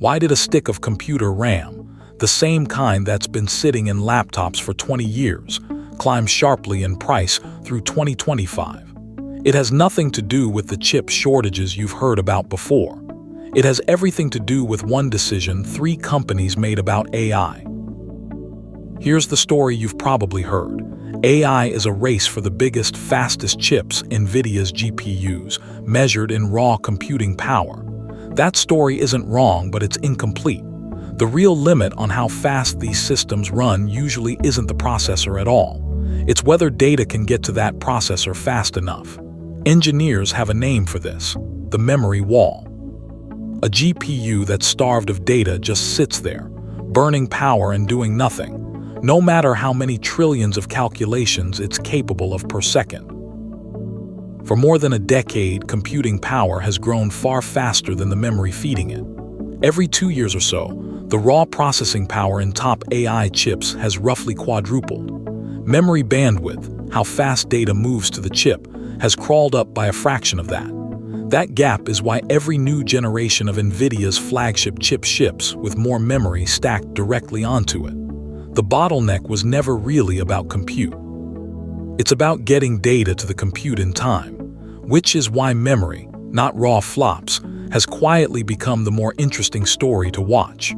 Why did a stick of computer RAM, the same kind that's been sitting in laptops for 20 years, climb sharply in price through 2025? It has nothing to do with the chip shortages you've heard about before. It has everything to do with one decision three companies made about AI. Here's the story you've probably heard. AI is a race for the biggest, fastest chips, NVIDIA's GPUs, measured in raw computing power. That story isn't wrong, but it's incomplete. The real limit on how fast these systems run usually isn't the processor at all. It's whether data can get to that processor fast enough. Engineers have a name for this: the memory wall. A GPU that's starved of data just sits there, burning power and doing nothing, no matter how many trillions of calculations it's capable of per second. For more than a decade, computing power has grown far faster than the memory feeding it. Every 2 years or so, the raw processing power in top AI chips has roughly quadrupled. Memory bandwidth, how fast data moves to the chip, has crawled up by a fraction of that. That gap is why every new generation of NVIDIA's flagship chip ships with more memory stacked directly onto it. The bottleneck was never really about compute. It's about getting data to the compute in time, which is why memory, not raw flops, has quietly become the more interesting story to watch.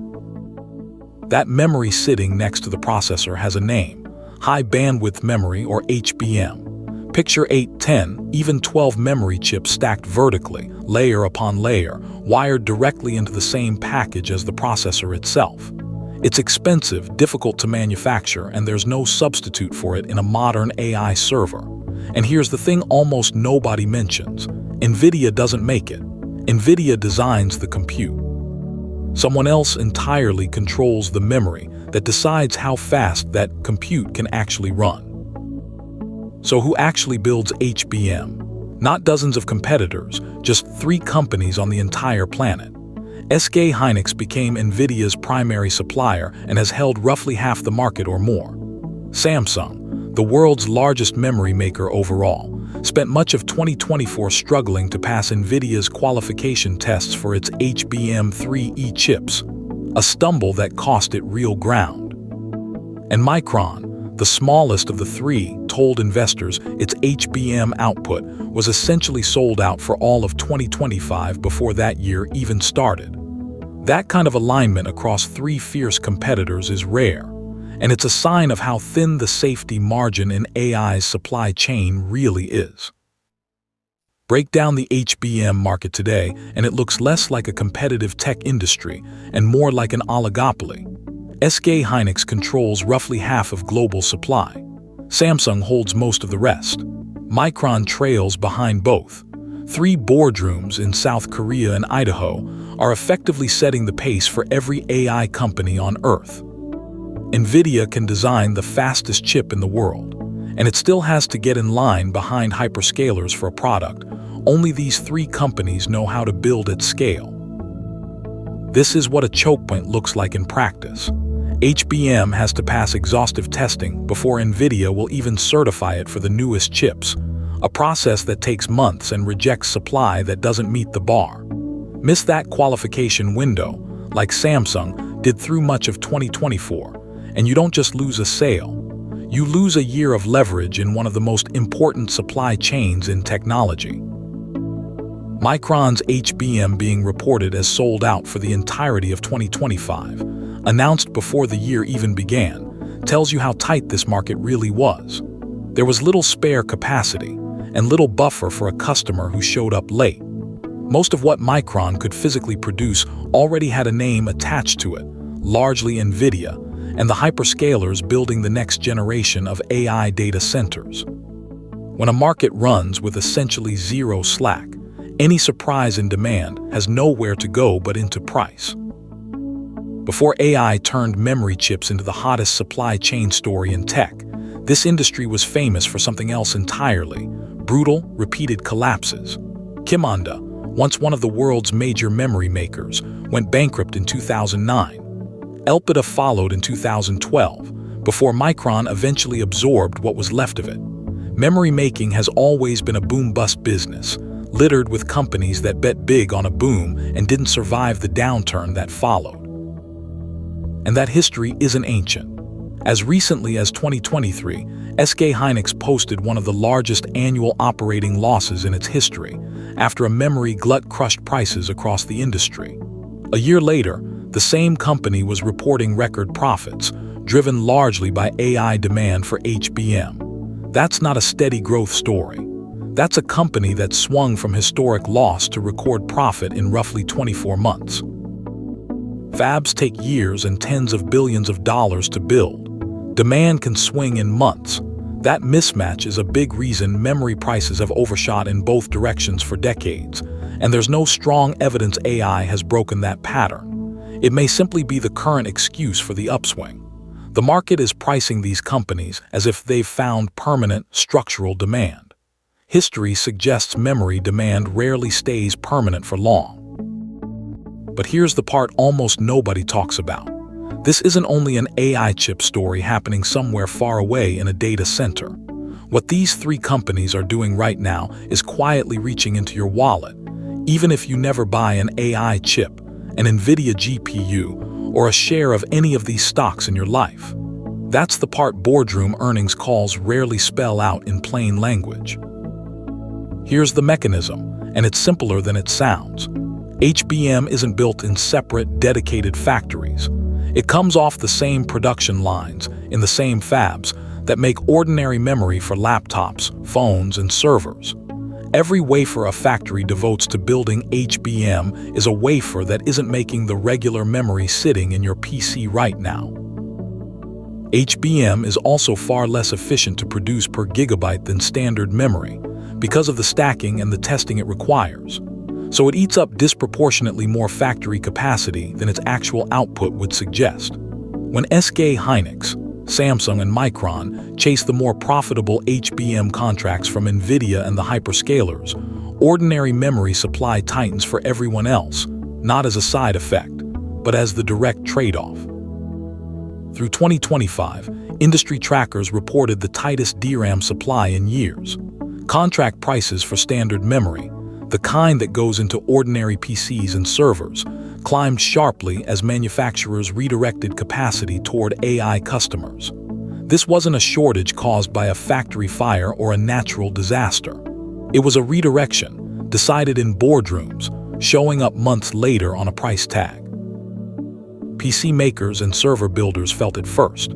That memory sitting next to the processor has a name: high bandwidth memory, or HBM. Picture 8, 10, even 12 memory chips stacked vertically, layer upon layer, wired directly into the same package as the processor itself. It's expensive, difficult to manufacture, and there's no substitute for it in a modern AI server. And here's the thing almost nobody mentions: NVIDIA doesn't make it. NVIDIA designs the compute. Someone else entirely controls the memory that decides how fast that compute can actually run. So who actually builds HBM? Not dozens of competitors, just 3 companies on the entire planet. SK Hynix became NVIDIA's primary supplier and has held roughly half the market or more. Samsung, the world's largest memory maker overall, spent much of 2024 struggling to pass NVIDIA's qualification tests for its HBM3E chips, a stumble that cost it real ground. And Micron, the smallest of the 3, told investors its HBM output was essentially sold out for all of 2025 before that year even started. That kind of alignment across 3 fierce competitors is rare, and it's a sign of how thin the safety margin in AI's supply chain really is. Break down the HBM market today, and it looks less like a competitive tech industry and more like an oligopoly. SK Hynix controls roughly half of global supply. Samsung holds most of the rest. Micron trails behind both. 3 boardrooms in South Korea and Idaho are effectively setting the pace for every AI company on Earth. NVIDIA can design the fastest chip in the world, and it still has to get in line behind hyperscalers for a product only these 3 companies know how to build at scale. This is what a choke point looks like in practice. HBM has to pass exhaustive testing before NVIDIA will even certify it for the newest chips, a process that takes months and rejects supply that doesn't meet the bar. Miss that qualification window, like Samsung did through much of 2024, and you don't just lose a sale. You lose a year of leverage in one of the most important supply chains in technology. Micron's HBM being reported as sold out for the entirety of 2025, announced before the year even began, tells you how tight this market really was. There was little spare capacity and little buffer for a customer who showed up late. Most of what Micron could physically produce already had a name attached to it, largely NVIDIA, and the hyperscalers building the next generation of AI data centers. When a market runs with essentially zero slack, any surprise in demand has nowhere to go but into price. Before AI turned memory chips into the hottest supply chain story in tech, this industry was famous for something else entirely: brutal, repeated collapses. Kimanda, once one of the world's major memory makers, went bankrupt in 2009. Elpida followed in 2012, before Micron eventually absorbed what was left of it. Memory making has always been a boom-bust business, littered with companies that bet big on a boom and didn't survive the downturn that followed. And that history isn't ancient. As recently as 2023, SK Hynix posted one of the largest annual operating losses in its history after a memory glut crushed prices across the industry. A year later, the same company was reporting record profits, driven largely by AI demand for HBM. That's not a steady growth story. That's a company that swung from historic loss to record profit in roughly 24 months. Fabs take years and tens of billions of dollars to build. Demand can swing in months. That mismatch is a big reason memory prices have overshot in both directions for decades, and there's no strong evidence AI has broken that pattern. It may simply be the current excuse for the upswing. The market is pricing these companies as if they've found permanent structural demand. History suggests memory demand rarely stays permanent for long. But here's the part almost nobody talks about. This isn't only an AI chip story happening somewhere far away in a data center. What these three companies are doing right now is quietly reaching into your wallet, even if you never buy an AI chip, an NVIDIA GPU, or a share of any of these stocks in your life. That's the part boardroom earnings calls rarely spell out in plain language. Here's the mechanism, and it's simpler than it sounds. HBM isn't built in separate, dedicated factories. It comes off the same production lines, in the same fabs, that make ordinary memory for laptops, phones, and servers. Every wafer a factory devotes to building HBM is a wafer that isn't making the regular memory sitting in your PC right now. HBM is also far less efficient to produce per gigabyte than standard memory, because of the stacking and the testing it requires. So it eats up disproportionately more factory capacity than its actual output would suggest. When SK Hynix, Samsung, and Micron chase the more profitable HBM contracts from NVIDIA and the hyperscalers, ordinary memory supply tightens for everyone else, not as a side effect, but as the direct trade-off. Through 2025, industry trackers reported the tightest DRAM supply in years. Contract prices for standard memory, the kind that goes into ordinary PCs and servers, climbed sharply as manufacturers redirected capacity toward AI customers. This wasn't a shortage caused by a factory fire or a natural disaster. It was a redirection, decided in boardrooms, showing up months later on a price tag. PC makers and server builders felt it first.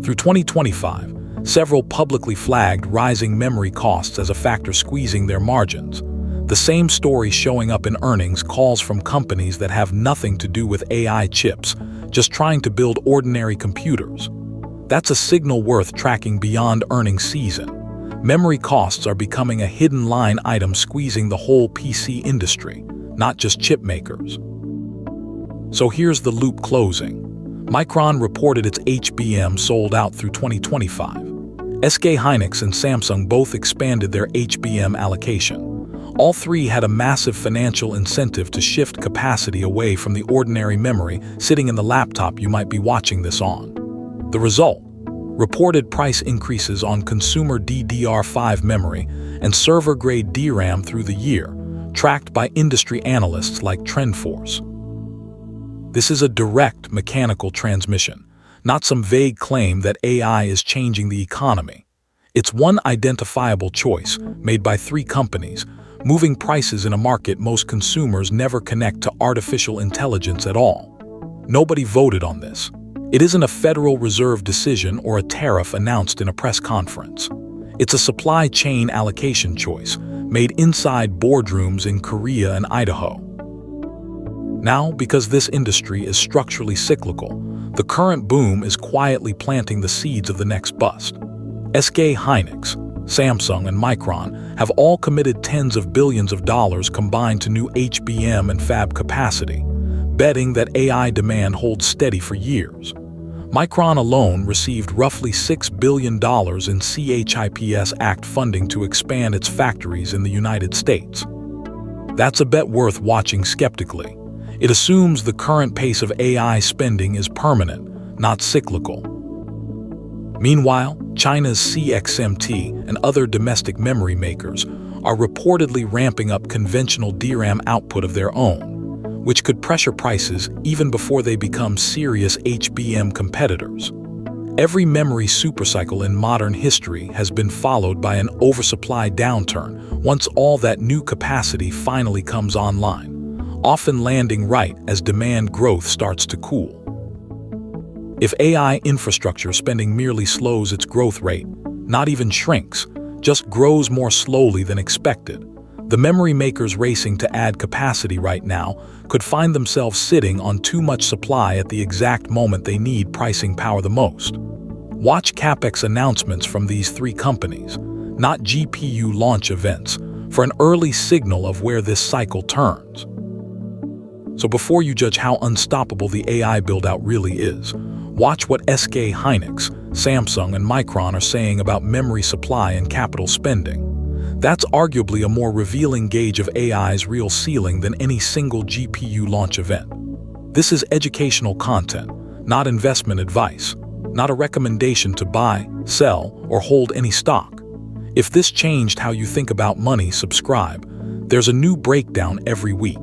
Through 2025, several publicly flagged rising memory costs as a factor squeezing their margins. The same story showing up in earnings calls from companies that have nothing to do with AI chips, just trying to build ordinary computers. That's a signal worth tracking beyond earnings season. Memory costs are becoming a hidden line item squeezing the whole PC industry, not just chip makers. So here's the loop closing. Micron reported its HBM sold out through 2025. SK Hynix and Samsung both expanded their HBM allocation. All three had a massive financial incentive to shift capacity away from the ordinary memory sitting in the laptop you might be watching this on. The result? Reported price increases on consumer DDR5 memory and server-grade DRAM through the year, tracked by industry analysts like TrendForce. This is a direct mechanical transmission, not some vague claim that AI is changing the economy. It's one identifiable choice made by three companies, moving prices in a market most consumers never connect to artificial intelligence at all. Nobody voted on this. It isn't a Federal Reserve decision or a tariff announced in a press conference. It's a supply chain allocation choice made inside boardrooms in Korea and Idaho. Now, because this industry is structurally cyclical, the current boom is quietly planting the seeds of the next bust. SK Hynix, Samsung, and Micron have all committed tens of billions of dollars combined to new HBM and fab capacity, betting that AI demand holds steady for years. Micron alone received roughly $6 billion in CHIPS Act funding to expand its factories in the United States. That's a bet worth watching skeptically. It assumes the current pace of AI spending is permanent, not cyclical. Meanwhile, China's CXMT and other domestic memory makers are reportedly ramping up conventional DRAM output of their own, which could pressure prices even before they become serious HBM competitors. Every memory supercycle in modern history has been followed by an oversupply downturn once all that new capacity finally comes online, often landing right as demand growth starts to cool. If AI infrastructure spending merely slows its growth rate, not even shrinks, just grows more slowly than expected, the memory makers racing to add capacity right now could find themselves sitting on too much supply at the exact moment they need pricing power the most. Watch CapEx announcements from these three companies, not GPU launch events, for an early signal of where this cycle turns. So before you judge how unstoppable the AI build-out really is, watch what SK Hynix, Samsung, and Micron are saying about memory supply and capital spending. That's arguably a more revealing gauge of AI's real ceiling than any single GPU launch event. This is educational content, not investment advice, not a recommendation to buy, sell, or hold any stock. If this changed how you think about money, subscribe. There's a new breakdown every week.